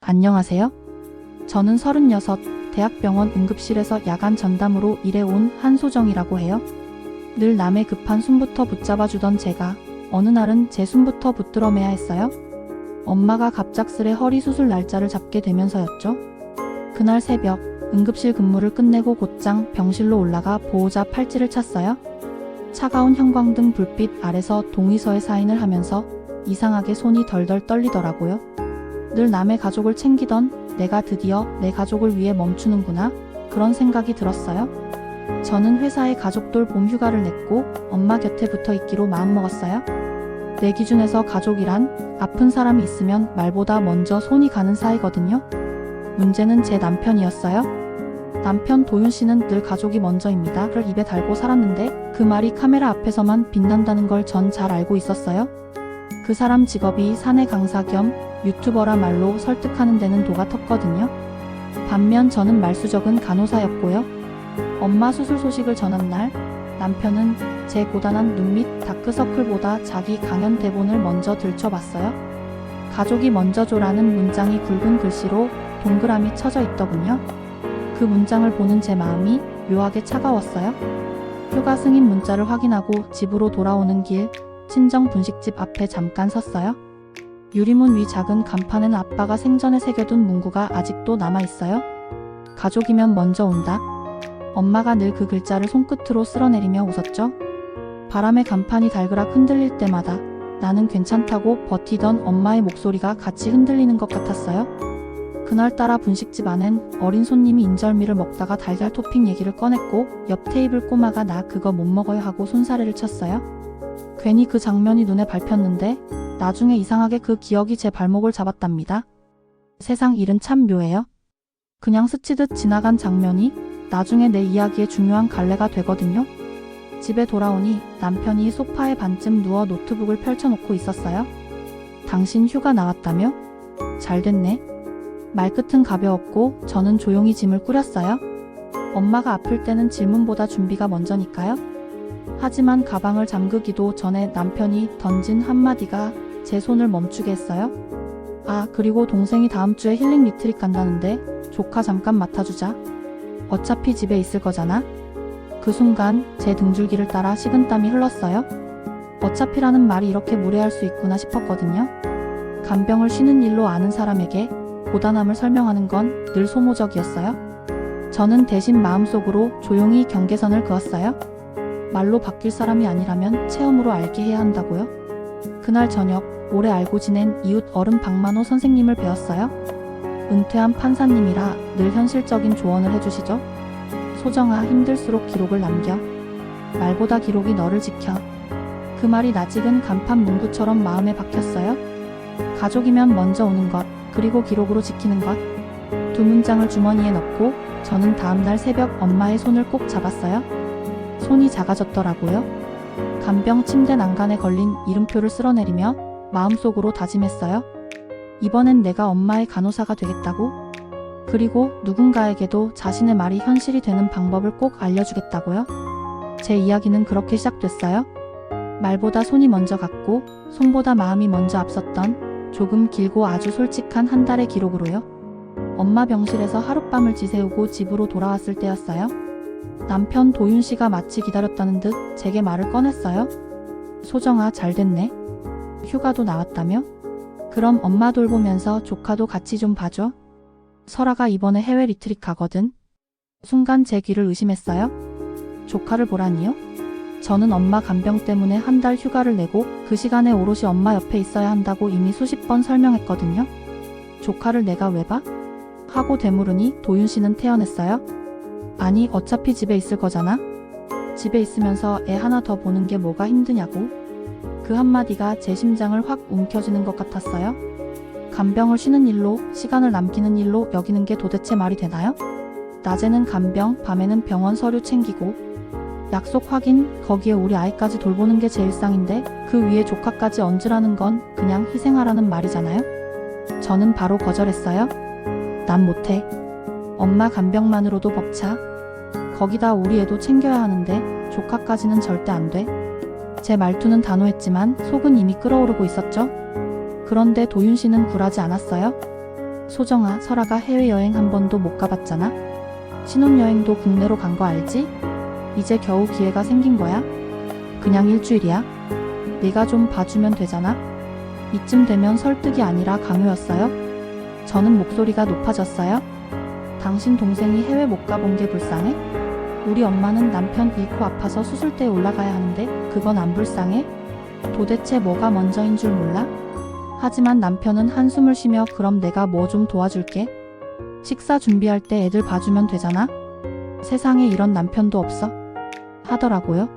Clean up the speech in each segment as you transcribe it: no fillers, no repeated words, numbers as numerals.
안녕하세요. 저는 36, 대학병원 응급실에서 야간 전담으로 일해온 한소정이라고 해요. 늘 남의 급한 숨부터 붙잡아주던 제가 어느 날은 제 숨부터 붙들어매야 했어요. 엄마가 갑작스레 허리 수술 날짜를 잡게 되면서였죠. 그날 새벽 응급실 근무를 끝내고 곧장 병실로 올라가 보호자 팔찌를 찼어요. 차가운 형광등 불빛 아래서 동의서에 사인을 하면서 이상하게 손이 덜덜 떨리더라고요. 늘 남의 가족을 챙기던 내가 드디어 내 가족을 위해 멈추는구나, 그런 생각이 들었어요. 저는 회사에 가족돌 봄 휴가를 냈고 엄마 곁에 붙어 있기로 마음먹었어요. 내 기준에서 가족이란 아픈 사람이 있으면 말보다 먼저 손이 가는 사이거든요. 문제는 제 남편이었어요. 남편 도윤 씨는 늘 가족이 먼저입니다. 를 입에 달고 살았는데 그 말이 카메라 앞에서만 빛난다는 걸 전 잘 알고 있었어요. 그 사람 직업이 사내 강사 겸 유튜버라 말로 설득하는 데는 도가 텄거든요. 반면 저는 말수적은 간호사였고요. 엄마 수술 소식을 전한 날 남편은 제 고단한 눈 밑 다크서클보다 자기 강연 대본을 먼저 들춰봤어요. 가족이 먼저조라는 문장이 굵은 글씨로 동그라미 쳐져 있더군요. 그 문장을 보는 제 마음이 묘하게 차가웠어요. 휴가 승인 문자를 확인하고 집으로 돌아오는 길 친정 분식집 앞에 잠깐 섰어요. 유리문 위 작은 간판에는 아빠가 생전에 새겨둔 문구가 아직도 남아있어요. 가족이면 먼저 온다. 엄마가 늘 그 글자를 손끝으로 쓸어내리며 웃었죠. 바람에 간판이 달그락 흔들릴 때마다 나는 괜찮다고 버티던 엄마의 목소리가 같이 흔들리는 것 같았어요. 그날따라 분식집 안엔 어린 손님이 인절미를 먹다가 달걀 토핑 얘기를 꺼냈고 옆 테이블 꼬마가 나 그거 못 먹어요 하고 손사래를 쳤어요. 괜히 그 장면이 눈에 밟혔는데 나중에 이상하게 그 기억이 제 발목을 잡았답니다. 세상 일은 참 묘해요. 그냥 스치듯 지나간 장면이 나중에 내 이야기의 중요한 갈래가 되거든요. 집에 돌아오니 남편이 소파에 반쯤 누워 노트북을 펼쳐놓고 있었어요. 당신 휴가 나왔다며? 잘됐네. 말끝은 가벼웠고 저는 조용히 짐을 꾸렸어요. 엄마가 아플 때는 질문보다 준비가 먼저니까요. 하지만 가방을 잠그기도 전에 남편이 던진 한마디가 제 손을 멈추게 했어요. 아, 그리고 동생이 다음 주에 힐링 리트릿 간다는데 조카 잠깐 맡아주자. 어차피 집에 있을 거잖아. 그 순간 제 등줄기를 따라 식은땀이 흘렀어요. 어차피라는 말이 이렇게 무례할 수 있구나 싶었거든요. 간병을 쉬는 일로 아는 사람에게 고단함을 설명하는 건 늘 소모적이었어요. 저는 대신 마음속으로 조용히 경계선을 그었어요. 말로 바뀔 사람이 아니라면 체험으로 알게 해야 한다고요. 그날 저녁 오래 알고 지낸 이웃 어른 박만호 선생님을 배웠어요. 은퇴한 판사님이라 늘 현실적인 조언을 해주시죠. 소정아, 힘들수록 기록을 남겨. 말보다 기록이 너를 지켜. 그 말이 낯익은 간판 문구처럼 마음에 박혔어요. 가족이면 먼저 오는 것, 그리고 기록으로 지키는 것. 두 문장을 주머니에 넣고 저는 다음날 새벽 엄마의 손을 꼭 잡았어요. 손이 작아졌더라고요. 간병 침대 난간에 걸린 이름표를 쓸어내리며 마음속으로 다짐했어요. 이번엔 내가 엄마의 간호사가 되겠다고. 그리고 누군가에게도 자신의 말이 현실이 되는 방법을 꼭 알려주겠다고요. 제 이야기는 그렇게 시작됐어요. 말보다 손이 먼저 갔고 손보다 마음이 먼저 앞섰던 조금 길고 아주 솔직한 한 달의 기록으로요. 엄마 병실에서 하룻밤을 지새우고 집으로 돌아왔을 때였어요. 남편 도윤 씨가 마치 기다렸다는 듯 제게 말을 꺼냈어요. 소정아, 잘됐네. 휴가도 나왔다며? 그럼 엄마 돌보면서 조카도 같이 좀 봐줘. 설아가 이번에 해외 리트릿 가거든. 순간 제 귀를 의심했어요. 조카를 보라니요? 저는 엄마 간병 때문에 한 달 휴가를 내고 그 시간에 오롯이 엄마 옆에 있어야 한다고 이미 수십 번 설명했거든요. 조카를 내가 왜 봐? 하고 되물으니 도윤 씨는 태어냈어요. 아니, 어차피 집에 있을 거잖아. 집에 있으면서 애 하나 더 보는 게 뭐가 힘드냐고. 그 한마디가 제 심장을 확 움켜쥐는 것 같았어요. 간병을 쉬는 일로, 시간을 남기는 일로 여기는 게 도대체 말이 되나요? 낮에는 간병, 밤에는 병원 서류 챙기고 약속 확인, 거기에 우리 아이까지 돌보는 게 제 일상인데 그 위에 조카까지 얹으라는 건 그냥 희생하라는 말이잖아요. 저는 바로 거절했어요. 난 못해. 엄마 간병만으로도 벅차. 거기다 우리 애도 챙겨야 하는데 조카까지는 절대 안 돼. 제 말투는 단호했지만 속은 이미 끓어오르고 있었죠. 그런데 도윤 씨는 굴하지 않았어요. 소정아, 설아가 해외여행 한 번도 못 가봤잖아. 신혼여행도 국내로 간 거 알지? 이제 겨우 기회가 생긴 거야. 그냥 일주일이야. 네가 좀 봐주면 되잖아. 이쯤 되면 설득이 아니라 강요였어요? 저는 목소리가 높아졌어요. 당신 동생이 해외 못 가본 게 불쌍해? 우리 엄마는 남편 잃고 아파서 수술대에 올라가야 하는데 그건 안 불쌍해? 도대체 뭐가 먼저인 줄 몰라? 하지만 남편은 한숨을 쉬며 그럼 내가 뭐 좀 도와줄게. 식사 준비할 때 애들 봐주면 되잖아. 세상에 이런 남편도 없어. 하더라고요.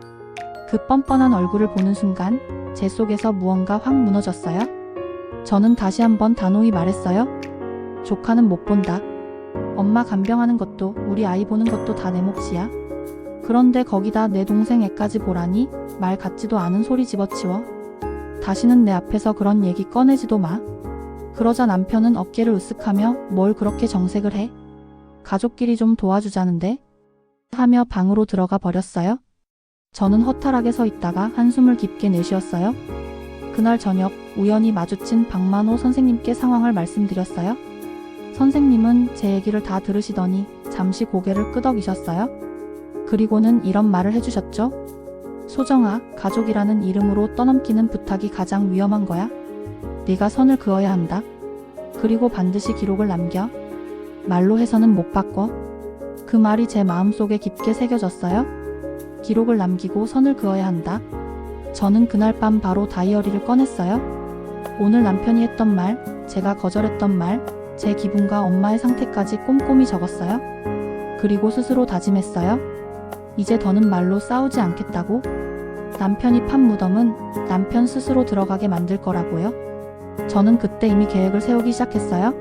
그 뻔뻔한 얼굴을 보는 순간 제 속에서 무언가 확 무너졌어요. 저는 다시 한번 단호히 말했어요. 조카는 못 본다. 엄마 간병하는 것도 우리 아이 보는 것도 다 내 몫이야. 그런데 거기다 내 동생 애까지 보라니 말 같지도 않은 소리 집어치워. 다시는 내 앞에서 그런 얘기 꺼내지도 마. 그러자 남편은 어깨를 으쓱하며 뭘 그렇게 정색을 해? 가족끼리 좀 도와주자는데? 하며 방으로 들어가 버렸어요. 저는 허탈하게 서 있다가 한숨을 깊게 내쉬었어요. 그날 저녁 우연히 마주친 박만호 선생님께 상황을 말씀드렸어요. 선생님은 제 얘기를 다 들으시더니 잠시 고개를 끄덕이셨어요. 그리고는 이런 말을 해주셨죠. 소정아, 가족이라는 이름으로 떠넘기는 부탁이 가장 위험한 거야. 네가 선을 그어야 한다. 그리고 반드시 기록을 남겨. 말로 해서는 못 바꿔. 그 말이 제 마음속에 깊게 새겨졌어요. 기록을 남기고 선을 그어야 한다. 저는 그날 밤 바로 다이어리를 꺼냈어요. 오늘 남편이 했던 말, 제가 거절했던 말, 제 기분과 엄마의 상태까지 꼼꼼히 적었어요. 그리고 스스로 다짐했어요. 이제 더는 말로 싸우지 않겠다고. 남편이 판 무덤은 남편 스스로 들어가게 만들 거라고요. 저는 그때 이미 계획을 세우기 시작했어요.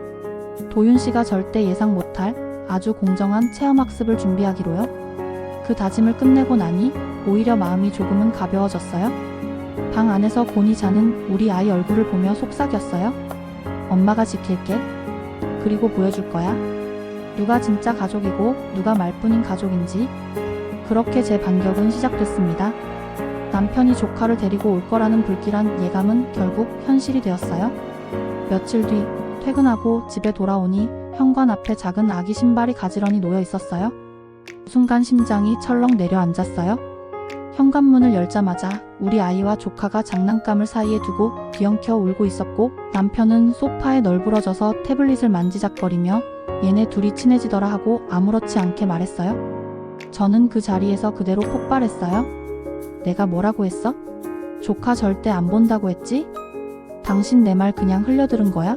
도윤 씨가 절대 예상 못할 아주 공정한 체험학습을 준비하기로요. 그 다짐을 끝내고 나니 오히려 마음이 조금은 가벼워졌어요. 방 안에서 곤히 자는 우리 아이 얼굴을 보며 속삭였어요. 엄마가 지킬게. 그리고 보여줄 거야. 누가 진짜 가족이고 누가 말뿐인 가족인지. 그렇게 제 반격은 시작됐습니다. 남편이 조카를 데리고 올 거라는 불길한 예감은 결국 현실이 되었어요. 며칠 뒤 퇴근하고 집에 돌아오니 현관 앞에 작은 아기 신발이 가지런히 놓여 있었어요. 순간 심장이 철렁 내려앉았어요. 현관문을 열자마자 우리 아이와 조카가 장난감을 사이에 두고 뒤엉켜 울고 있었고 남편은 소파에 널브러져서 태블릿을 만지작거리며 얘네 둘이 친해지더라 하고 아무렇지 않게 말했어요. 저는 그 자리에서 그대로 폭발했어요. 내가 뭐라고 했어? 조카 절대 안 본다고 했지? 당신 내 말 그냥 흘려들은 거야?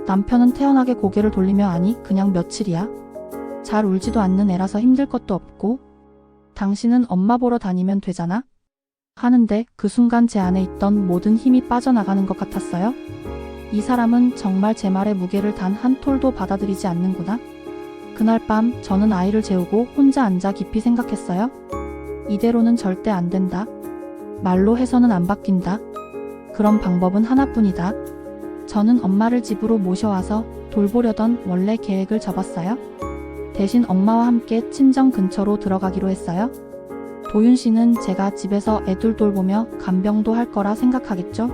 남편은 태연하게 고개를 돌리며 아니 그냥 며칠이야. 잘 울지도 않는 애라서 힘들 것도 없고 당신은 엄마 보러 다니면 되잖아? 하는데 그 순간 제 안에 있던 모든 힘이 빠져나가는 것 같았어요. 이 사람은 정말 제 말의 무게를 단 한 톨도 받아들이지 않는구나. 그날 밤 저는 아이를 재우고 혼자 앉아 깊이 생각했어요. 이대로는 절대 안 된다. 말로 해서는 안 바뀐다. 그런 방법은 하나뿐이다. 저는 엄마를 집으로 모셔와서 돌보려던 원래 계획을 접었어요. 대신 엄마와 함께 친정 근처로 들어가기로 했어요. 도윤 씨는 제가 집에서 애들 돌보며 간병도 할 거라 생각하겠죠?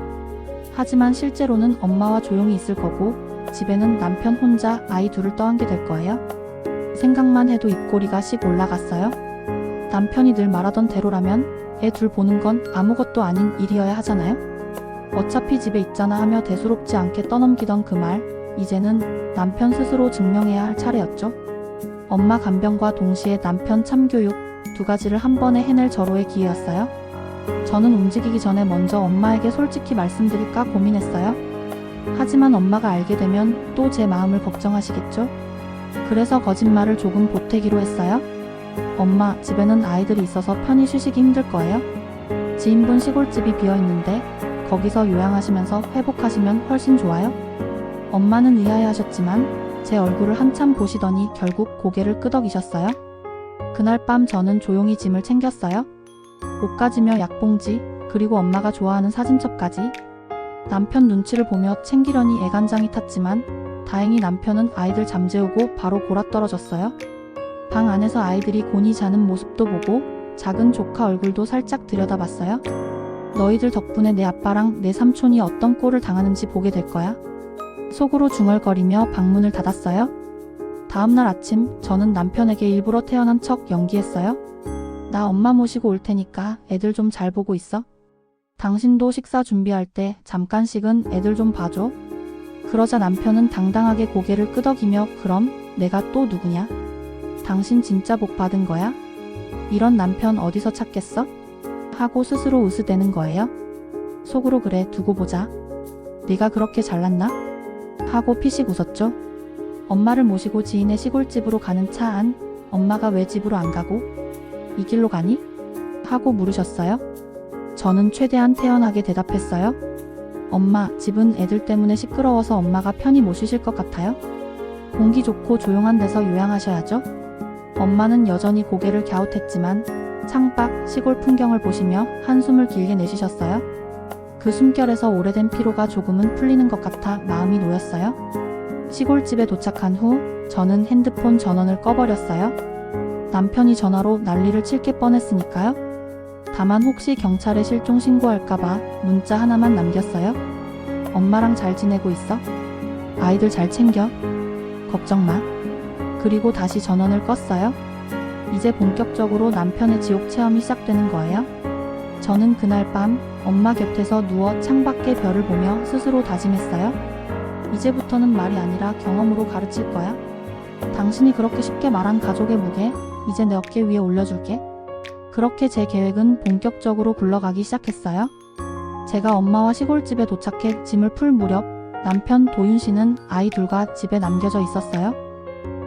하지만 실제로는 엄마와 조용히 있을 거고 집에는 남편 혼자 아이 둘을 떠안게 될 거예요. 생각만 해도 입꼬리가 씩 올라갔어요. 남편이 늘 말하던 대로라면 애 둘 보는 건 아무것도 아닌 일이어야 하잖아요. 어차피 집에 있잖아 하며 대수롭지 않게 떠넘기던 그 말, 이제는 남편 스스로 증명해야 할 차례였죠. 엄마 간병과 동시에 남편 참교육, 두 가지를 한 번에 해낼 절호의 기회였어요. 저는 움직이기 전에 먼저 엄마에게 솔직히 말씀드릴까 고민했어요. 하지만 엄마가 알게 되면 또 제 마음을 걱정하시겠죠? 그래서 거짓말을 조금 보태기로 했어요. 엄마, 집에는 아이들이 있어서 편히 쉬시기 힘들 거예요. 지인분 시골집이 비어있는데 거기서 요양하시면서 회복하시면 훨씬 좋아요. 엄마는 의아해하셨지만 제 얼굴을 한참 보시더니 결국 고개를 끄덕이셨어요. 그날 밤 저는 조용히 짐을 챙겼어요. 옷가지며 약봉지, 그리고 엄마가 좋아하는 사진첩까지. 남편 눈치를 보며 챙기려니 애간장이 탔지만 다행히 남편은 아이들 잠재우고 바로 골아떨어졌어요. 방 안에서 아이들이 곤히 자는 모습도 보고 작은 조카 얼굴도 살짝 들여다봤어요. 너희들 덕분에 내 아빠랑 내 삼촌이 어떤 꼴을 당하는지 보게 될 거야. 속으로 중얼거리며 방문을 닫았어요. 다음날 아침 저는 남편에게 일부러 태어난 척 연기했어요. 나 엄마 모시고 올 테니까 애들 좀 잘 보고 있어. 당신도 식사 준비할 때 잠깐씩은 애들 좀 봐줘. 그러자 남편은 당당하게 고개를 끄덕이며 그럼 내가 또 누구냐? 당신 진짜 복 받은 거야? 이런 남편 어디서 찾겠어? 하고 스스로 으스대는 거예요. 속으로 그래 두고 보자. 네가 그렇게 잘났나? 하고 피식 웃었죠. 엄마를 모시고 지인의 시골집으로 가는 차 안 엄마가 왜 집으로 안 가고 이 길로 가니? 하고 물으셨어요. 저는 최대한 태연하게 대답했어요. 엄마, 집은 애들 때문에 시끄러워서 엄마가 편히 못 쉬실 것 같아요. 공기 좋고 조용한 데서 요양하셔야죠. 엄마는 여전히 고개를 갸웃했지만 창밖 시골 풍경을 보시며 한숨을 길게 내쉬셨어요. 그 숨결에서 오래된 피로가 조금은 풀리는 것 같아 마음이 놓였어요. 시골집에 도착한 후 저는 핸드폰 전원을 꺼버렸어요. 남편이 전화로 난리를 칠 게 뻔했으니까요. 다만 혹시 경찰에 실종 신고할까봐 문자 하나만 남겼어요. 엄마랑 잘 지내고 있어? 아이들 잘 챙겨? 걱정 마. 그리고 다시 전원을 껐어요. 이제 본격적으로 남편의 지옥 체험이 시작되는 거예요. 저는 그날 밤 엄마 곁에서 누워 창밖의 별을 보며 스스로 다짐했어요. 이제부터는 말이 아니라 경험으로 가르칠 거야. 당신이 그렇게 쉽게 말한 가족의 무게, 이제 내 어깨 위에 올려줄게. 그렇게 제 계획은 본격적으로 굴러가기 시작했어요. 제가 엄마와 시골집에 도착해 짐을 풀 무렵 남편 도윤 씨는 아이 둘과 집에 남겨져 있었어요.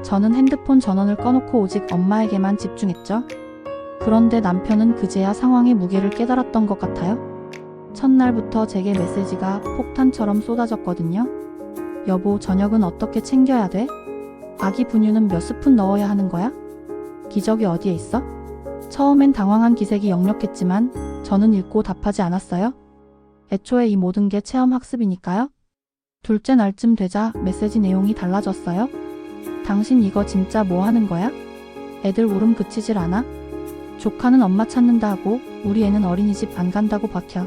저는 핸드폰 전원을 꺼놓고 오직 엄마에게만 집중했죠. 그런데 남편은 그제야 상황의 무게를 깨달았던 것 같아요. 첫날부터 제게 메시지가 폭탄처럼 쏟아졌거든요. 여보, 저녁은 어떻게 챙겨야 돼? 아기 분유는 몇 스푼 넣어야 하는 거야? 기저귀 어디에 있어? 처음엔 당황한 기색이 역력했지만 저는 읽고 답하지 않았어요. 애초에 이 모든 게 체험 학습이니까요. 둘째 날쯤 되자 메시지 내용이 달라졌어요. 당신 이거 진짜 뭐 하는 거야? 애들 울음 그치질 않아? 조카는 엄마 찾는다 하고 우리 애는 어린이집 안 간다고 박혀.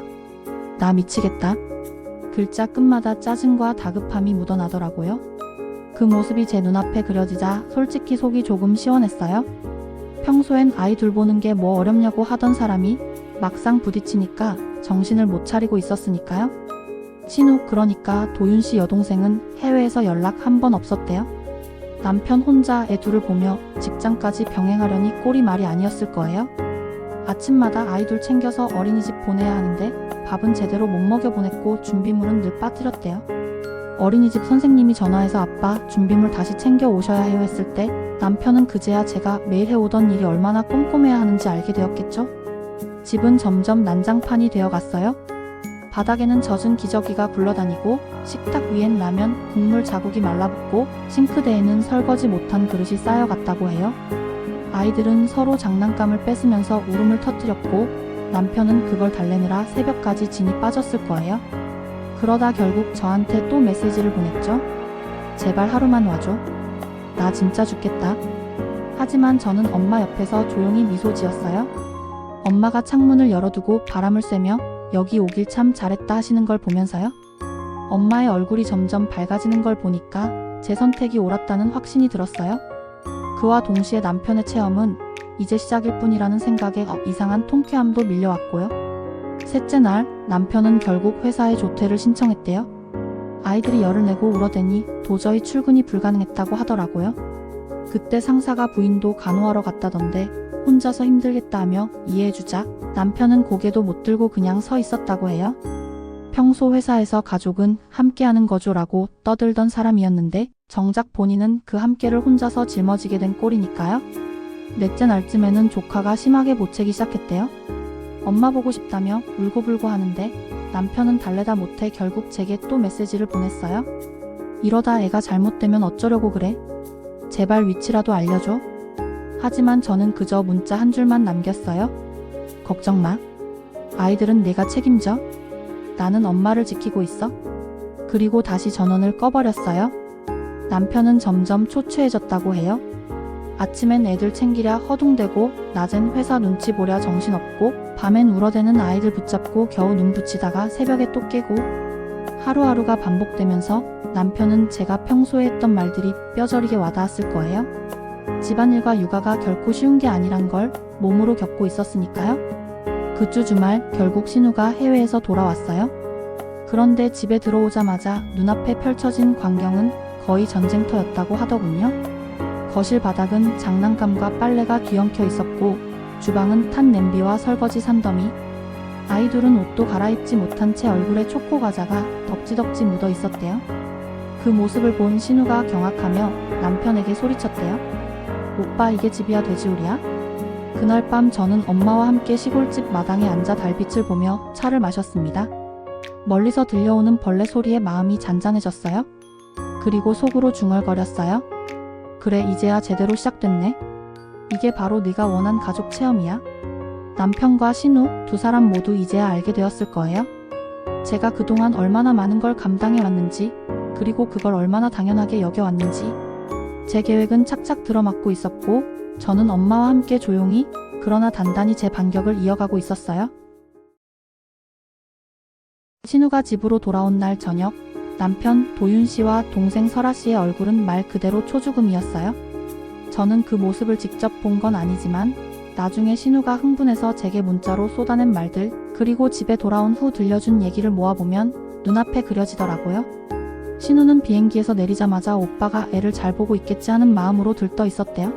나 미치겠다. 글자 끝마다 짜증과 다급함이 묻어나더라고요. 그 모습이 제 눈앞에 그려지자 솔직히 속이 조금 시원했어요. 평소엔 아이 둘 보는 게 뭐 어렵냐고 하던 사람이 막상 부딪히니까 정신을 못 차리고 있었으니까요. 신우, 그러니까 도윤 씨 여동생은 해외에서 연락 한 번 없었대요. 남편 혼자 애 둘을 보며 직장까지 병행하려니 꼴이 말이 아니었을 거예요. 아침마다 아이들 챙겨서 어린이집 보내야 하는데 밥은 제대로 못 먹여 보냈고 준비물은 늘 빠뜨렸대요. 어린이집 선생님이 전화해서 아빠 준비물 다시 챙겨 오셔야 해요 했을 때 남편은 그제야 제가 매일 해오던 일이 얼마나 꼼꼼해야 하는지 알게 되었겠죠. 집은 점점 난장판이 되어갔어요. 바닥에는 젖은 기저귀가 굴러다니고 식탁 위엔 라면, 국물 자국이 말라붙고 싱크대에는 설거지 못한 그릇이 쌓여갔다고 해요. 아이들은 서로 장난감을 뺏으면서 울음을 터뜨렸고 남편은 그걸 달래느라 새벽까지 진이 빠졌을 거예요. 그러다 결국 저한테 또 메시지를 보냈죠. 제발 하루만 와줘. 나 진짜 죽겠다. 하지만 저는 엄마 옆에서 조용히 미소 지었어요. 엄마가 창문을 열어두고 바람을 쐬며 여기 오길 참 잘했다 하시는 걸 보면서요. 엄마의 얼굴이 점점 밝아지는 걸 보니까 제 선택이 옳았다는 확신이 들었어요. 그와 동시에 남편의 체험은 이제 시작일 뿐이라는 생각에 이상한 통쾌함도 밀려왔고요. 셋째 날 남편은 결국 회사에 조퇴를 신청했대요. 아이들이 열을 내고 울어대니 도저히 출근이 불가능했다고 하더라고요. 그때 상사가 부인도 간호하러 갔다던데 혼자서 힘들겠다 하며 이해해주자 남편은 고개도 못 들고 그냥 서 있었다고 해요. 평소 회사에서 가족은 함께하는 거죠라고 떠들던 사람이었는데 정작 본인은 그 함께를 혼자서 짊어지게 된 꼴이니까요. 넷째 날쯤에는 조카가 심하게 보채기 시작했대요. 엄마 보고 싶다며 울고불고 하는데 남편은 달래다 못해 결국 제게 또 메시지를 보냈어요. 이러다 애가 잘못되면 어쩌려고 그래? 제발 위치라도 알려줘. 하지만 저는 그저 문자 한 줄만 남겼어요. 걱정 마. 아이들은 내가 책임져. 나는 엄마를 지키고 있어. 그리고 다시 전원을 꺼버렸어요. 남편은 점점 초췌해졌다고 해요. 아침엔 애들 챙기랴 허둥대고 낮엔 회사 눈치 보랴 정신없고 밤엔 울어대는 아이들 붙잡고 겨우 눈 붙이다가 새벽에 또 깨고 하루하루가 반복되면서 남편은 제가 평소에 했던 말들이 뼈저리게 와닿았을 거예요. 집안일과 육아가 결코 쉬운 게 아니란 걸 몸으로 겪고 있었으니까요. 그 주 주말 결국 신우가 해외에서 돌아왔어요. 그런데 집에 들어오자마자 눈앞에 펼쳐진 광경은 거의 전쟁터였다고 하더군요. 거실 바닥은 장난감과 빨래가 뒤엉켜 있었고 주방은 탄 냄비와 설거지 산더미, 아이 둘은 옷도 갈아입지 못한 채 얼굴에 초코 과자가 덕지덕지 묻어 있었대요. 그 모습을 본 신우가 경악하며 남편에게 소리쳤대요. 오빠, 이게 집이야 돼지우리야? 그날 밤 저는 엄마와 함께 시골집 마당에 앉아 달빛을 보며 차를 마셨습니다. 멀리서 들려오는 벌레 소리에 마음이 잔잔해졌어요. 그리고 속으로 중얼거렸어요. 그래, 이제야 제대로 시작됐네. 이게 바로 네가 원한 가족 체험이야. 남편과 신우 두 사람 모두 이제야 알게 되었을 거예요. 제가 그동안 얼마나 많은 걸 감당해 왔는지, 그리고 그걸 얼마나 당연하게 여겨왔는지. 제 계획은 착착 들어맞고 있었고 저는 엄마와 함께 조용히 그러나 단단히 제 반격을 이어가고 있었어요. 신우가 집으로 돌아온 날 저녁, 남편 도윤 씨와 동생 설아 씨의 얼굴은 말 그대로 초죽음이었어요. 저는 그 모습을 직접 본 건 아니지만 나중에 신우가 흥분해서 제게 문자로 쏟아낸 말들, 그리고 집에 돌아온 후 들려준 얘기를 모아보면 눈앞에 그려지더라고요. 신우는 비행기에서 내리자마자 오빠가 애를 잘 보고 있겠지 하는 마음으로 들떠 있었대요.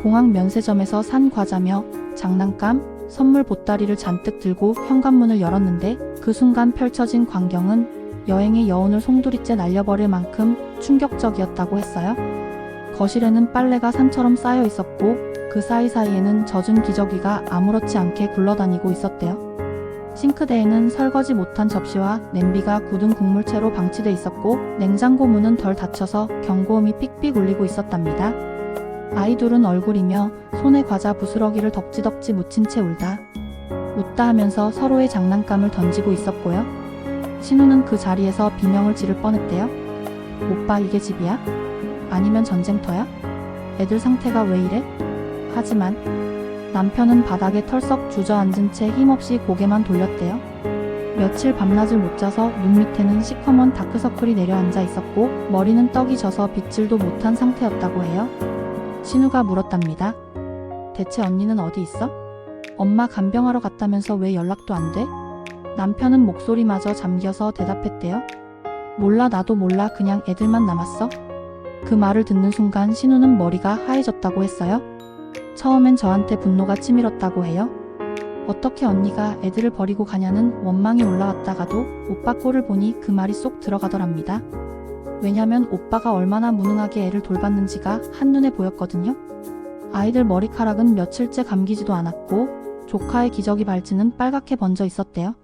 공항 면세점에서 산 과자며 장난감, 선물 보따리를 잔뜩 들고 현관문을 열었는데 그 순간 펼쳐진 광경은 여행의 여운을 송두리째 날려버릴 만큼 충격적이었다고 했어요. 거실에는 빨래가 산처럼 쌓여 있었고 그 사이사이에는 젖은 기저귀가 아무렇지 않게 굴러다니고 있었대요. 싱크대에는 설거지 못한 접시와 냄비가 굳은 국물채로 방치돼 있었고 냉장고 문은 덜 닫혀서 경고음이 삑삑 울리고 있었답니다. 아이둘은 얼굴이며 손에 과자 부스러기를 덕지덕지 묻힌 채 울다, 웃다 하면서 서로의 장난감을 던지고 있었고요. 신우는 그 자리에서 비명을 지를 뻔했대요. 오빠, 이게 집이야? 아니면 전쟁터야? 애들 상태가 왜 이래? 하지만 남편은 바닥에 털썩 주저앉은 채 힘없이 고개만 돌렸대요. 며칠 밤낮을 못 자서 눈 밑에는 시커먼 다크서클이 내려앉아 있었고 머리는 떡이 져서 빗질도 못한 상태였다고 해요. 신우가 물었답니다. 대체 언니는 어디 있어? 엄마 간병하러 갔다면서 왜 연락도 안 돼? 남편은 목소리마저 잠겨서 대답했대요. 몰라, 나도 몰라, 그냥 애들만 남았어. 그 말을 듣는 순간 신우는 머리가 하얘졌다고 했어요. 처음엔 저한테 분노가 치밀었다고 해요. 어떻게 언니가 애들을 버리고 가냐는 원망이 올라왔다가도 오빠 꼴을 보니 그 말이 쏙 들어가더랍니다. 왜냐면 오빠가 얼마나 무능하게 애를 돌봤는지가 한눈에 보였거든요. 아이들 머리카락은 며칠째 감기지도 않았고 조카의 기저귀 발찌는 빨갛게 번져 있었대요.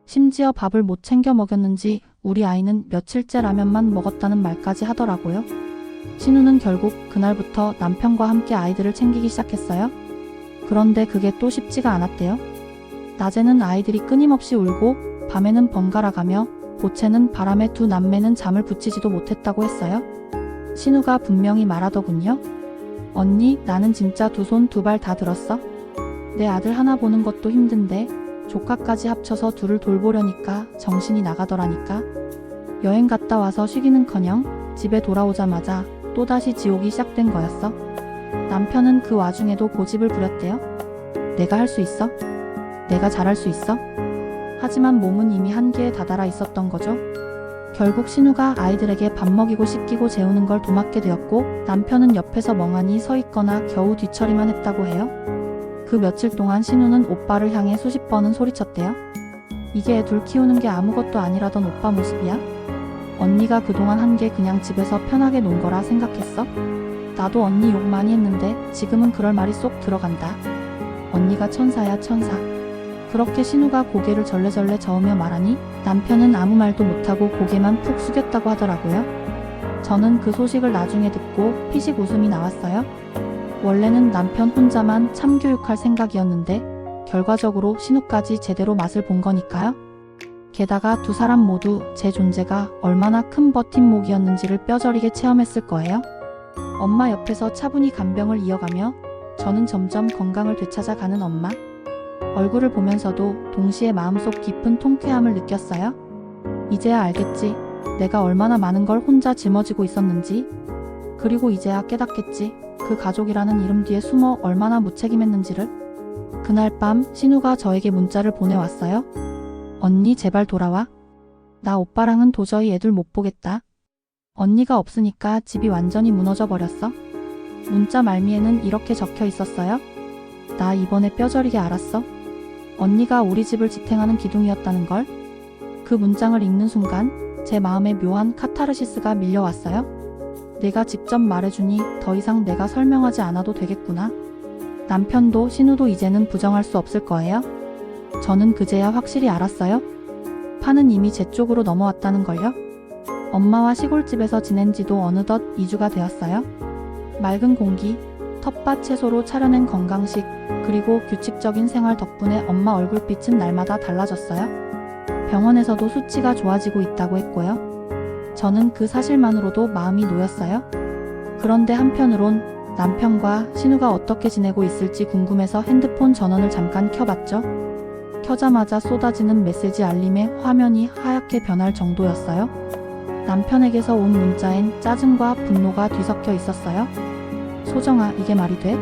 심지어 밥을 못 챙겨 먹였는지 우리 아이는 며칠째 라면만 먹었다는 말까지 하더라고요. 신우는 결국 그날부터 남편과 함께 아이들을 챙기기 시작했어요. 그런데 그게 또 쉽지가 않았대요. 낮에는 아이들이 끊임없이 울고 밤에는 번갈아가며 보채는 바람에 두 남매는 잠을 붙이지도 못했다고 했어요. 신우가 분명히 말하더군요. 언니, 나는 진짜 두 손 두 발 다 들었어. 내 아들 하나 보는 것도 힘든데 조카까지 합쳐서 둘을 돌보려니까 정신이 나가더라니까. 여행 갔다 와서 쉬기는커녕 집에 돌아오자마자 또다시 지옥이 시작된 거였어. 남편은 그 와중에도 고집을 부렸대요. 내가 할 수 있어? 내가 잘할 수 있어? 하지만 몸은 이미 한계에 다다라 있었던 거죠. 결국 신우가 아이들에게 밥 먹이고 씻기고 재우는 걸 도맡게 되었고 남편은 옆에서 멍하니 서 있거나 겨우 뒤처리만 했다고 해요. 그 며칠 동안 신우는 오빠를 향해 수십 번은 소리쳤대요. 이게 애 둘 키우는 게 아무것도 아니라던 오빠 모습이야? 언니가 그동안 한 게 그냥 집에서 편하게 논 거라 생각했어? 나도 언니 욕 많이 했는데 지금은 그럴 말이 쏙 들어간다. 언니가 천사야, 천사. 그렇게 신우가 고개를 절레절레 저으며 말하니 남편은 아무 말도 못하고 고개만 푹 숙였다고 하더라고요. 저는 그 소식을 나중에 듣고 피식 웃음이 나왔어요. 원래는 남편 혼자만 참교육할 생각이었는데 결과적으로 신우까지 제대로 맛을 본 거니까요. 게다가 두 사람 모두 제 존재가 얼마나 큰 버팀목이었는지를 뼈저리게 체험했을 거예요. 엄마 옆에서 차분히 간병을 이어가며 저는 점점 건강을 되찾아가는 엄마. 얼굴을 보면서도 동시에 마음속 깊은 통쾌함을 느꼈어요. 이제야 알겠지. 내가 얼마나 많은 걸 혼자 짊어지고 있었는지. 그리고 이제야 깨닫겠지. 그 가족이라는 이름 뒤에 숨어 얼마나 무책임했는지를. 그날 밤 신우가 저에게 문자를 보내왔어요. 언니 제발 돌아와. 나 오빠랑은 도저히 애들 못 보겠다. 언니가 없으니까 집이 완전히 무너져 버렸어. 문자 말미에는 이렇게 적혀 있었어요. 나 이번에 뼈저리게 알았어. 언니가 우리 집을 지탱하는 기둥이었다는 걸. 그 문장을 읽는 순간 제 마음에 묘한 카타르시스가 밀려왔어요. 내가 직접 말해주니 더 이상 내가 설명하지 않아도 되겠구나. 남편도 신우도 이제는 부정할 수 없을 거예요. 저는 그제야 확실히 알았어요. 판은 이미 제 쪽으로 넘어왔다는 걸요. 엄마와 시골집에서 지낸 지도 어느덧 2주가 되었어요. 맑은 공기, 텃밭 채소로 차려낸 건강식, 그리고 규칙적인 생활 덕분에 엄마 얼굴빛은 날마다 달라졌어요. 병원에서도 수치가 좋아지고 있다고 했고요. 저는 그 사실만으로도 마음이 놓였어요. 그런데 한편으론 남편과 신우가 어떻게 지내고 있을지 궁금해서 핸드폰 전원을 잠깐 켜봤죠. 켜자마자 쏟아지는 메시지 알림에 화면이 하얗게 변할 정도였어요. 남편에게서 온 문자엔 짜증과 분노가 뒤섞여 있었어요. 소정아, 이게 말이 돼?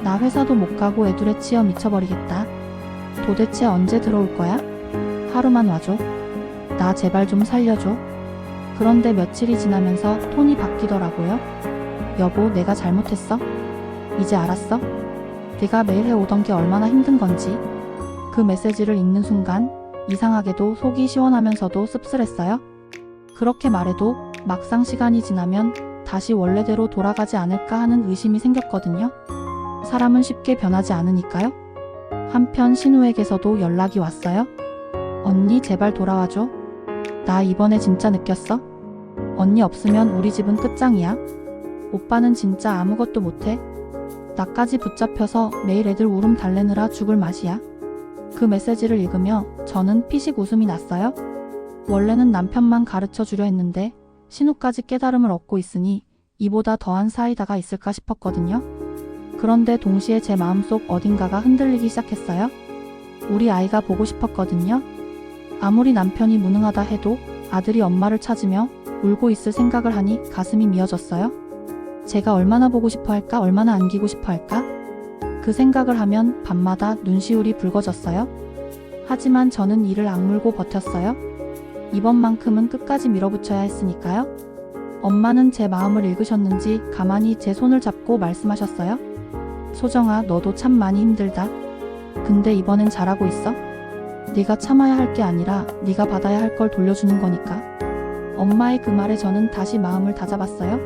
나 회사도 못 가고 애둘에 치여 미쳐버리겠다. 도대체 언제 들어올 거야? 하루만 와줘. 나 제발 좀 살려줘. 그런데 며칠이 지나면서 톤이 바뀌더라고요. 여보, 내가 잘못했어? 이제 알았어? 네가 매일 해오던 게 얼마나 힘든 건지. 그 메시지를 읽는 순간 이상하게도 속이 시원하면서도 씁쓸했어요. 그렇게 말해도 막상 시간이 지나면 다시 원래대로 돌아가지 않을까 하는 의심이 생겼거든요. 사람은 쉽게 변하지 않으니까요. 한편 신우에게서도 연락이 왔어요. 언니 제발 돌아와줘. 나 이번에 진짜 느꼈어. 언니 없으면 우리 집은 끝장이야. 오빠는 진짜 아무것도 못해. 나까지 붙잡혀서 매일 애들 울음 달래느라 죽을 맛이야. 그 메시지를 읽으며 저는 피식 웃음이 났어요. 원래는 남편만 가르쳐 주려 했는데 신우까지 깨달음을 얻고 있으니 이보다 더한 사이다가 있을까 싶었거든요. 그런데 동시에 제 마음속 어딘가가 흔들리기 시작했어요. 우리 아이가 보고 싶었거든요. 아무리 남편이 무능하다 해도 아들이 엄마를 찾으며 울고 있을 생각을 하니 가슴이 미어졌어요. 제가 얼마나 보고 싶어 할까, 얼마나 안기고 싶어 할까? 그 생각을 하면 밤마다 눈시울이 붉어졌어요. 하지만 저는 이를 악물고 버텼어요. 이번만큼은 끝까지 밀어붙여야 했으니까요. 엄마는 제 마음을 읽으셨는지 가만히 제 손을 잡고 말씀하셨어요. 소정아, 너도 참 많이 힘들다. 근데 이번엔 잘하고 있어. 네가 참아야 할 게 아니라 네가 받아야 할 걸 돌려주는 거니까. 엄마의 그 말에 저는 다시 마음을 다잡았어요.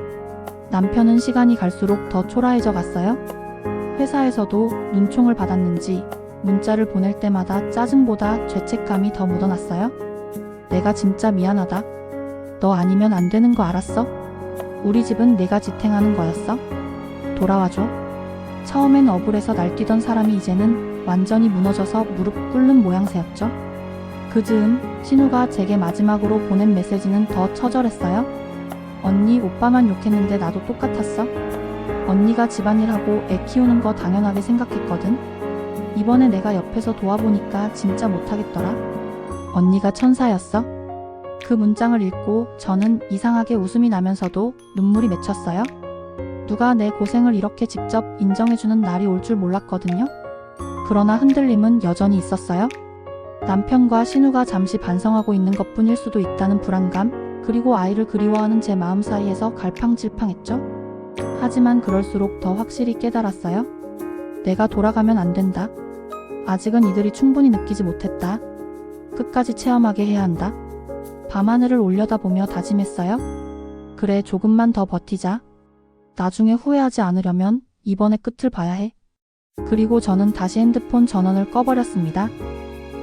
남편은 시간이 갈수록 더 초라해져 갔어요. 회사에서도 눈총을 받았는지 문자를 보낼 때마다 짜증보다 죄책감이 더 묻어났어요. 내가 진짜 미안하다. 너 아니면 안 되는 거 알았어? 우리 집은 내가 지탱하는 거였어. 돌아와줘. 처음엔 억울해서 날뛰던 사람이 이제는 완전히 무너져서 무릎 꿇는 모양새였죠. 그 즈음 신우가 제게 마지막으로 보낸 메시지는 더 처절했어요. 언니, 오빠만 욕했는데 나도 똑같았어. 언니가 집안일하고 애 키우는 거 당연하게 생각했거든. 이번에 내가 옆에서 도와보니까 진짜 못하겠더라. 언니가 천사였어. 그 문장을 읽고 저는 이상하게 웃음이 나면서도 눈물이 맺혔어요. 누가 내 고생을 이렇게 직접 인정해주는 날이 올 줄 몰랐거든요. 그러나 흔들림은 여전히 있었어요. 남편과 신우가 잠시 반성하고 있는 것뿐일 수도 있다는 불안감, 그리고 아이를 그리워하는 제 마음 사이에서 갈팡질팡했죠. 하지만 그럴수록 더 확실히 깨달았어요. 내가 돌아가면 안 된다. 아직은 이들이 충분히 느끼지 못했다. 끝까지 체험하게 해야 한다. 밤하늘을 올려다보며 다짐했어요. 그래, 조금만 더 버티자. 나중에 후회하지 않으려면 이번에 끝을 봐야 해. 그리고 저는 다시 핸드폰 전원을 꺼버렸습니다.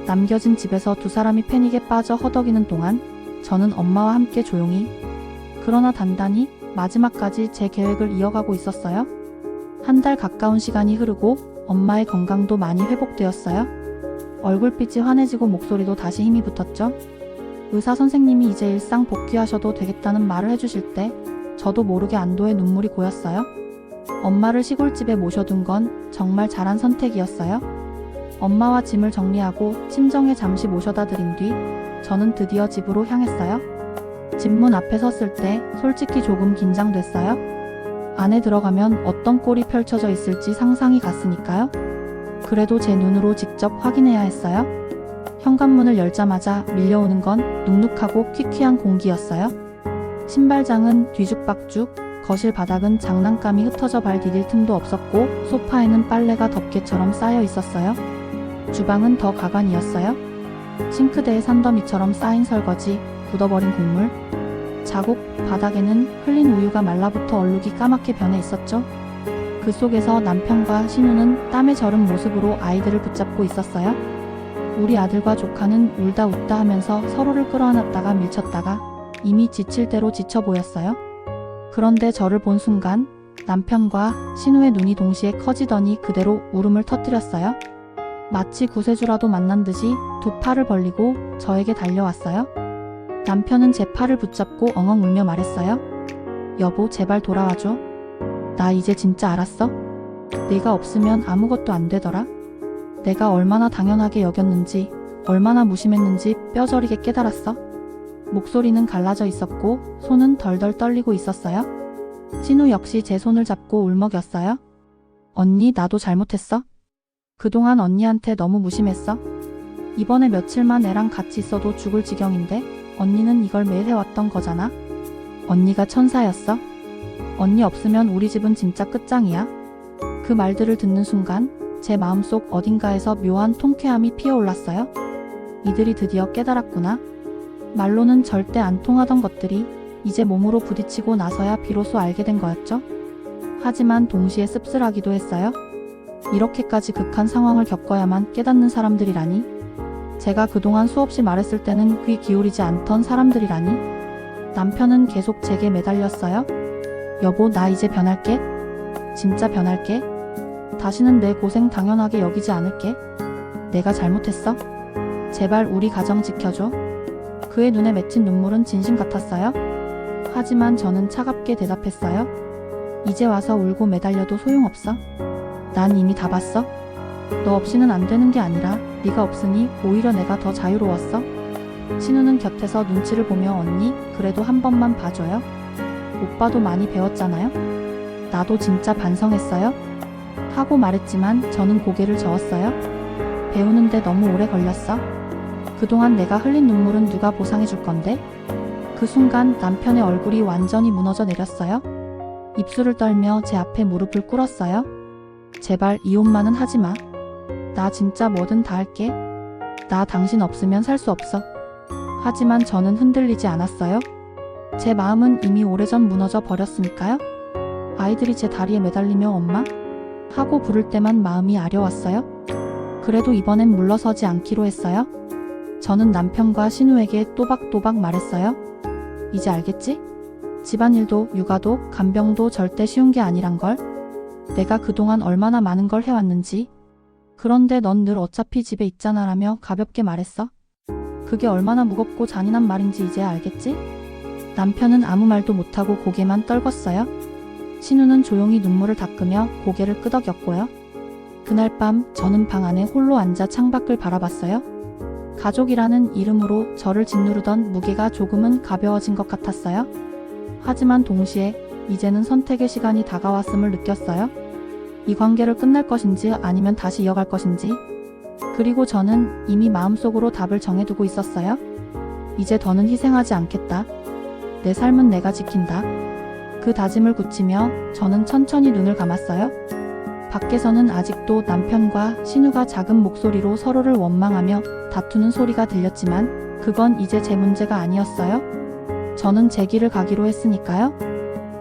남겨진 집에서 두 사람이 패닉에 빠져 허덕이는 동안 저는 엄마와 함께 조용히, 그러나 단단히 마지막까지 제 계획을 이어가고 있었어요. 한 달 가까운 시간이 흐르고 엄마의 건강도 많이 회복되었어요. 얼굴빛이 환해지고 목소리도 다시 힘이 붙었죠. 의사 선생님이 이제 일상 복귀하셔도 되겠다는 말을 해주실 때 저도 모르게 안도의 눈물이 고였어요. 엄마를 시골집에 모셔둔 건 정말 잘한 선택이었어요. 엄마와 짐을 정리하고 친정에 잠시 모셔다 드린 뒤 저는 드디어 집으로 향했어요. 집 문 앞에 섰을 때 솔직히 조금 긴장됐어요. 안에 들어가면 어떤 꼴이 펼쳐져 있을지 상상이 갔으니까요. 그래도 제 눈으로 직접 확인해야 했어요. 현관문을 열자마자 밀려오는 건 눅눅하고 퀴퀴한 공기였어요. 신발장은 뒤죽박죽, 거실 바닥은 장난감이 흩어져 발 디딜 틈도 없었고 소파에는 빨래가 덮개처럼 쌓여 있었어요. 주방은 더 가관이었어요. 싱크대에 산더미처럼 쌓인 설거지, 굳어버린 국물, 자국, 바닥에는 흘린 우유가 말라붙어 얼룩이 까맣게 변해 있었죠. 그 속에서 남편과 신우는 땀에 절은 모습으로 아이들을 붙잡고 있었어요. 우리 아들과 조카는 울다 웃다 하면서 서로를 끌어안았다가 밀쳤다가 이미 지칠 대로 지쳐 보였어요. 그런데 저를 본 순간 남편과 신우의 눈이 동시에 커지더니 그대로 울음을 터뜨렸어요. 마치 구세주라도 만난 듯이 두 팔을 벌리고 저에게 달려왔어요. 남편은 제 팔을 붙잡고 엉엉 울며 말했어요. 여보, 제발 돌아와줘. 나 이제 진짜 알았어. 네가 없으면 아무것도 안 되더라. 내가 얼마나 당연하게 여겼는지, 얼마나 무심했는지 뼈저리게 깨달았어. 목소리는 갈라져 있었고 손은 덜덜 떨리고 있었어요. 신우 역시 제 손을 잡고 울먹였어요. 언니, 나도 잘못했어. 그동안 언니한테 너무 무심했어. 이번에 며칠만 애랑 같이 있어도 죽을 지경인데 언니는 이걸 매일 해왔던 거잖아. 언니가 천사였어. 언니 없으면 우리 집은 진짜 끝장이야. 그 말들을 듣는 순간 제 마음속 어딘가에서 묘한 통쾌함이 피어올랐어요. 이들이 드디어 깨달았구나. 말로는 절대 안 통하던 것들이 이제 몸으로 부딪히고 나서야 비로소 알게 된 거였죠. 하지만 동시에 씁쓸하기도 했어요. 이렇게까지 극한 상황을 겪어야만 깨닫는 사람들이라니. 제가 그동안 수없이 말했을 때는 귀 기울이지 않던 사람들이라니. 남편은 계속 제게 매달렸어요. 여보, 나 이제 변할게. 진짜 변할게. 다시는 내 고생 당연하게 여기지 않을게. 내가 잘못했어. 제발 우리 가정 지켜줘. 그의 눈에 맺힌 눈물은 진심 같았어요. 하지만 저는 차갑게 대답했어요. 이제 와서 울고 매달려도 소용없어. 난 이미 다 봤어. 너 없이는 안 되는 게 아니라 네가 없으니 오히려 내가 더 자유로웠어. 신우는 곁에서 눈치를 보며 언니, 그래도 한 번만 봐줘요. 오빠도 많이 배웠잖아요. 나도 진짜 반성했어요. 하고 말했지만 저는 고개를 저었어요. 배우는데 너무 오래 걸렸어. 그동안 내가 흘린 눈물은 누가 보상해 줄 건데? 그 순간 남편의 얼굴이 완전히 무너져 내렸어요. 입술을 떨며 제 앞에 무릎을 꿇었어요. 제발 이혼만은 하지 마. 나 진짜 뭐든 다 할게. 나 당신 없으면 살 수 없어. 하지만 저는 흔들리지 않았어요. 제 마음은 이미 오래전 무너져 버렸으니까요. 아이들이 제 다리에 매달리며 엄마? 하고 부를 때만 마음이 아려왔어요. 그래도 이번엔 물러서지 않기로 했어요. 저는 남편과 신우에게 또박또박 말했어요. 이제 알겠지? 집안일도 육아도 간병도 절대 쉬운 게 아니란 걸. 내가 그동안 얼마나 많은 걸 해왔는지. 그런데 넌 늘 어차피 집에 있잖아 라며 가볍게 말했어. 그게 얼마나 무겁고 잔인한 말인지 이제야 알겠지? 남편은 아무 말도 못하고 고개만 떨궜어요. 신우는 조용히 눈물을 닦으며 고개를 끄덕였고요. 그날 밤 저는 방 안에 홀로 앉아 창밖을 바라봤어요. 가족이라는 이름으로 저를 짓누르던 무게가 조금은 가벼워진 것 같았어요. 하지만 동시에 이제는 선택의 시간이 다가왔음을 느꼈어요. 이 관계를 끝낼 것인지 아니면 다시 이어갈 것인지. 그리고 저는 이미 마음속으로 답을 정해두고 있었어요. 이제 더는 희생하지 않겠다. 내 삶은 내가 지킨다. 그 다짐을 굳히며 저는 천천히 눈을 감았어요. 밖에서는 아직도 남편과 신우가 작은 목소리로 서로를 원망하며 다투는 소리가 들렸지만 그건 이제 제 문제가 아니었어요. 저는 제 길을 가기로 했으니까요.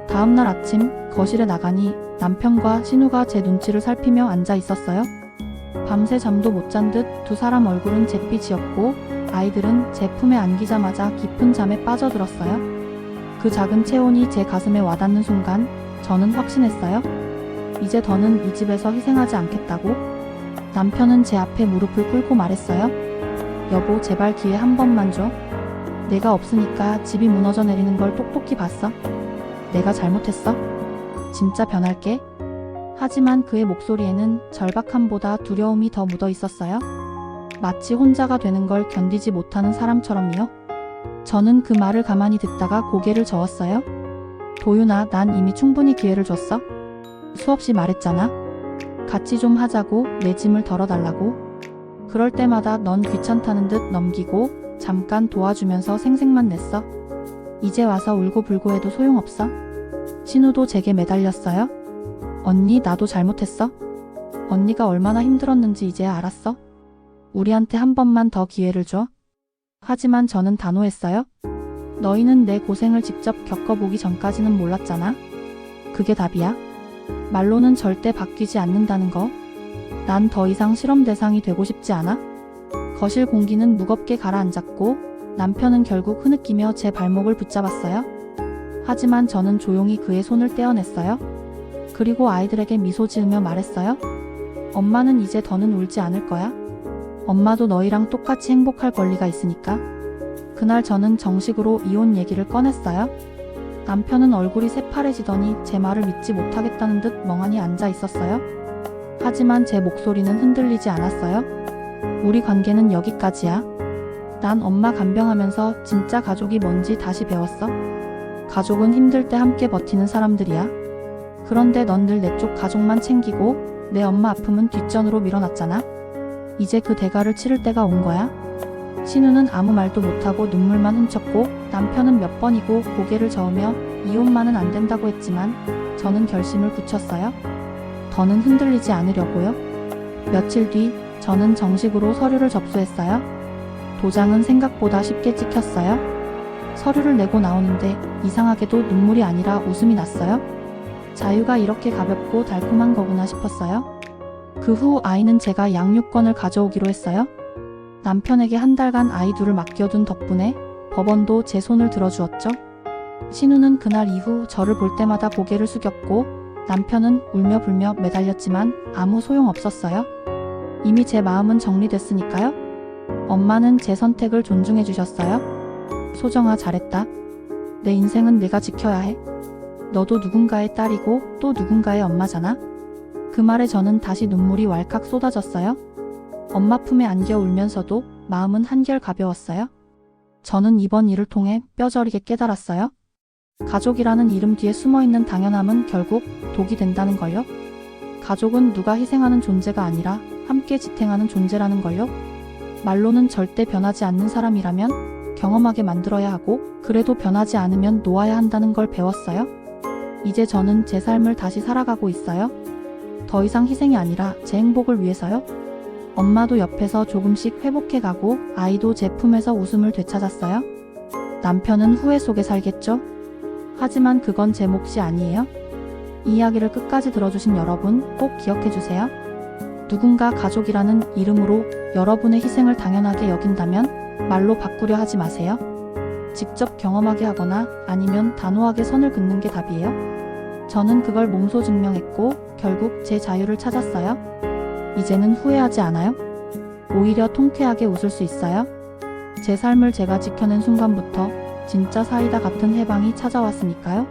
다음날 아침 거실에 나가니 남편과 신우가 제 눈치를 살피며 앉아 있었어요. 밤새 잠도 못 잔 듯 두 사람 얼굴은 잿빛이었고 아이들은 제 품에 안기자마자 깊은 잠에 빠져들었어요. 그 작은 체온이 제 가슴에 와닿는 순간 저는 확신했어요. 이제 더는 이 집에서 희생하지 않겠다고. 남편은 제 앞에 무릎을 꿇고 말했어요. 여보, 제발 기회 한 번만 줘. 내가 없으니까 집이 무너져 내리는 걸 똑똑히 봤어. 내가 잘못했어. 진짜 변할게. 하지만 그의 목소리에는 절박함보다 두려움이 더 묻어 있었어요. 마치 혼자가 되는 걸 견디지 못하는 사람처럼요. 저는 그 말을 가만히 듣다가 고개를 저었어요. 도윤아, 난 이미 충분히 기회를 줬어. 수없이 말했잖아. 같이 좀 하자고, 내 짐을 덜어달라고. 그럴 때마다 넌 귀찮다는 듯 넘기고 잠깐 도와주면서 생색만 냈어. 이제 와서 울고불고 해도 소용없어. 신우도 제게 매달렸어요. 언니, 나도 잘못했어. 언니가 얼마나 힘들었는지 이제야 알았어. 우리한테 한 번만 더 기회를 줘. 하지만 저는 단호했어요. 너희는 내 고생을 직접 겪어보기 전까지는 몰랐잖아. 그게 답이야. 말로는 절대 바뀌지 않는다는 거. 난 더 이상 실험 대상이 되고 싶지 않아. 거실 공기는 무겁게 가라앉았고 남편은 결국 흐느끼며 제 발목을 붙잡았어요. 하지만 저는 조용히 그의 손을 떼어냈어요. 그리고 아이들에게 미소 지으며 말했어요. 엄마는 이제 더는 울지 않을 거야. 엄마도 너희랑 똑같이 행복할 권리가 있으니까. 그날 저는 정식으로 이혼 얘기를 꺼냈어요. 남편은 얼굴이 새파래지더니 제 말을 믿지 못하겠다는 듯 멍하니 앉아 있었어요. 하지만 제 목소리는 흔들리지 않았어요. 우리 관계는 여기까지야. 난 엄마 간병하면서 진짜 가족이 뭔지 다시 배웠어. 가족은 힘들 때 함께 버티는 사람들이야. 그런데 넌 늘 내 쪽 가족만 챙기고 내 엄마 아픔은 뒷전으로 밀어놨잖아. 이제 그 대가를 치를 때가 온 거야. 신우는 아무 말도 못하고 눈물만 훔쳤고 남편은 몇 번이고 고개를 저으며 이혼만은 안 된다고 했지만 저는 결심을 굳혔어요. 더는 흔들리지 않으려고요. 며칠 뒤 저는 정식으로 서류를 접수했어요. 도장은 생각보다 쉽게 찍혔어요. 서류를 내고 나오는데 이상하게도 눈물이 아니라 웃음이 났어요. 자유가 이렇게 가볍고 달콤한 거구나 싶었어요. 그 후 아이는 제가 양육권을 가져오기로 했어요. 남편에게 한 달간 아이 둘을 맡겨둔 덕분에 법원도 제 손을 들어주었죠. 신우는 그날 이후 저를 볼 때마다 고개를 숙였고 남편은 울며 불며 매달렸지만 아무 소용 없었어요. 이미 제 마음은 정리됐으니까요. 엄마는 제 선택을 존중해 주셨어요. 소정아, 잘했다. 내 인생은 내가 지켜야 해. 너도 누군가의 딸이고 또 누군가의 엄마잖아. 그 말에 저는 다시 눈물이 왈칵 쏟아졌어요. 엄마 품에 안겨 울면서도 마음은 한결 가벼웠어요. 저는 이번 일을 통해 뼈저리게 깨달았어요. 가족이라는 이름 뒤에 숨어있는 당연함은 결국 독이 된다는 걸요. 가족은 누가 희생하는 존재가 아니라 함께 지탱하는 존재라는 걸요. 말로는 절대 변하지 않는 사람이라면 경험하게 만들어야 하고 그래도 변하지 않으면 놓아야 한다는 걸 배웠어요. 이제 저는 제 삶을 다시 살아가고 있어요. 더 이상 희생이 아니라 제 행복을 위해서요. 엄마도 옆에서 조금씩 회복해가고 아이도 제 품에서 웃음을 되찾았어요. 남편은 후회 속에 살겠죠? 하지만 그건 제 몫이 아니에요. 이 이야기를 끝까지 들어주신 여러분 꼭 기억해주세요. 누군가 가족이라는 이름으로 여러분의 희생을 당연하게 여긴다면 말로 바꾸려 하지 마세요. 직접 경험하게 하거나 아니면 단호하게 선을 긋는 게 답이에요. 저는 그걸 몸소 증명했고 결국 제 자유를 찾았어요. 이제는 후회하지 않아요. 오히려 통쾌하게 웃을 수 있어요. 제 삶을 제가 지켜낸 순간부터 진짜 사이다 같은 해방이 찾아왔으니까요.